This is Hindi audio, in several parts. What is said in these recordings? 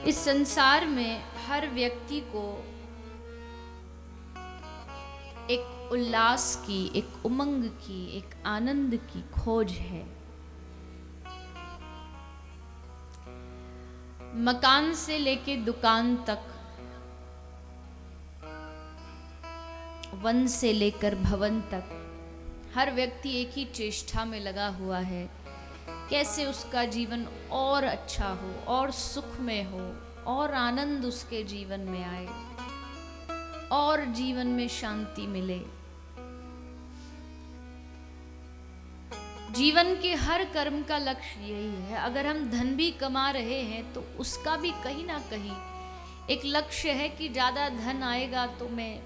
इस संसार में हर व्यक्ति को एक उल्लास की, एक उमंग की, एक आनंद की खोज है। मकान से लेके दुकान तक, वन से लेकर भवन तक, हर व्यक्ति एक ही चेष्टा में लगा हुआ है, कैसे उसका जीवन और अच्छा हो, और सुख में हो, और आनंद उसके जीवन में आए, और जीवन में शांति मिले। जीवन के हर कर्म का लक्ष्य यही है। अगर हम धन भी कमा रहे हैं तो उसका भी कहीं ना कहीं एक लक्ष्य है कि ज्यादा धन आएगा तो मैं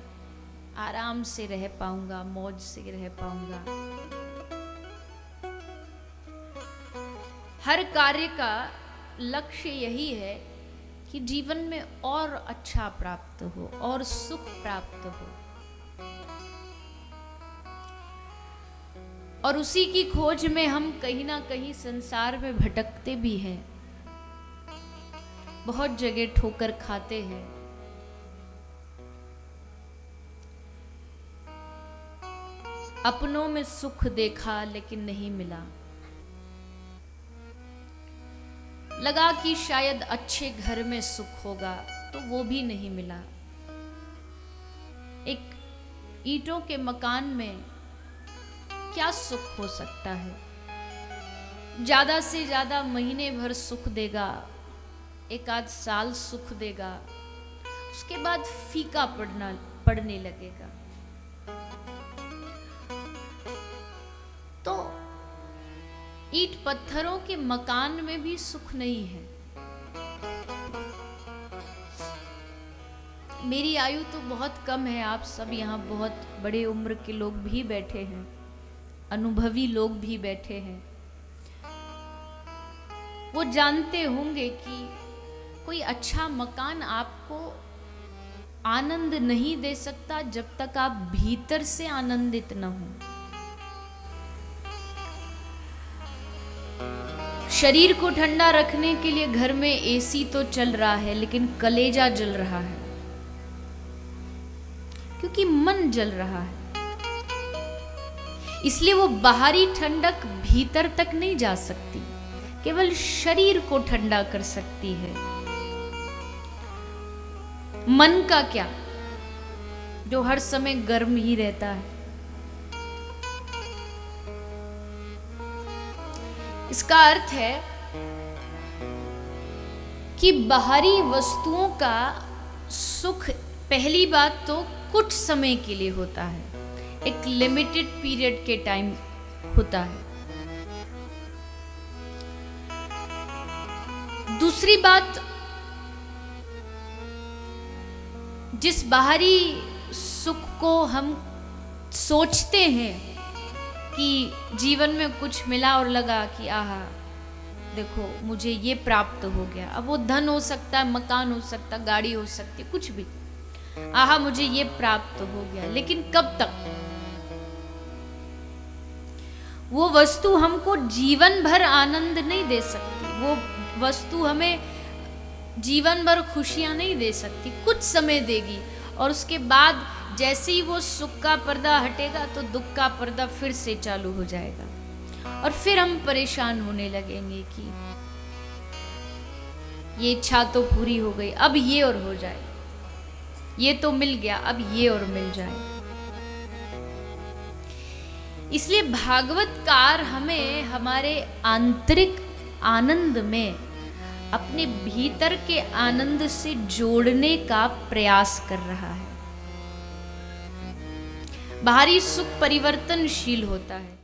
आराम से रह पाऊंगा, मौज से रह पाऊंगा। हर कार्य का लक्ष्य यही है कि जीवन में और अच्छा प्राप्त हो और सुख प्राप्त हो, और उसी की खोज में हम कहीं ना कहीं संसार में भटकते भी हैं, बहुत जगह ठोकर खाते हैं। अपनों में सुख देखा लेकिन नहीं मिला, लगा कि शायद अच्छे घर में सुख होगा तो वो भी नहीं मिला। एक ईंटों के मकान में क्या सुख हो सकता है? ज्यादा से ज्यादा महीने भर सुख देगा, एक आध साल सुख देगा, उसके बाद फीका पड़ने लगेगा। तो ईंट पत्थरों के मकान में भी सुख नहीं है। मेरी आयु तो बहुत कम है, आप सब यहाँ बहुत बड़े उम्र के लोग भी बैठे हैं, अनुभवी लोग भी बैठे हैं। वो जानते होंगे कि कोई अच्छा मकान आपको आनंद नहीं दे सकता जब तक आप भीतर से आनंदित न हो। शरीर को ठंडा रखने के लिए घर में एसी तो चल रहा है, लेकिन कलेजा जल रहा है, क्योंकि मन जल रहा है। इसलिए वो बाहरी ठंडक भीतर तक नहीं जा सकती, केवल शरीर को ठंडा कर सकती है। मन का क्या, जो हर समय गर्म ही रहता है। इसका अर्थ है कि बाहरी वस्तुओं का सुख पहली बात तो कुछ समय के लिए होता है, एक लिमिटेड पीरियड के टाइम होता है। दूसरी बात, जिस बाहरी सुख को हम सोचते हैं कि जीवन में कुछ मिला और लगा कि आहा देखो मुझे ये प्राप्त हो गया, अब वो धन हो सकता है, मकान हो सकता है, गाड़ी हो सकती है, कुछ भी, आहा मुझे ये प्राप्त हो गया, लेकिन कब तक? वो वस्तु हमको जीवन भर आनंद नहीं दे सकती, वो वस्तु हमें जीवन भर खुशियां नहीं दे सकती, कुछ समय देगी, और उसके बाद जैसे ही वो सुख का पर्दा हटेगा तो दुख का पर्दा फिर से चालू हो जाएगा, और फिर हम परेशान होने लगेंगे कि ये इच्छा तो पूरी हो गई, अब ये और हो जाए, ये तो मिल गया, अब ये और मिल जाए। इसलिए भागवतकार हमें हमारे आंतरिक आनंद में अपने भीतर के आनंद से जोड़ने का प्रयास कर रहा है। बाहरी सुख परिवर्तनशील होता है,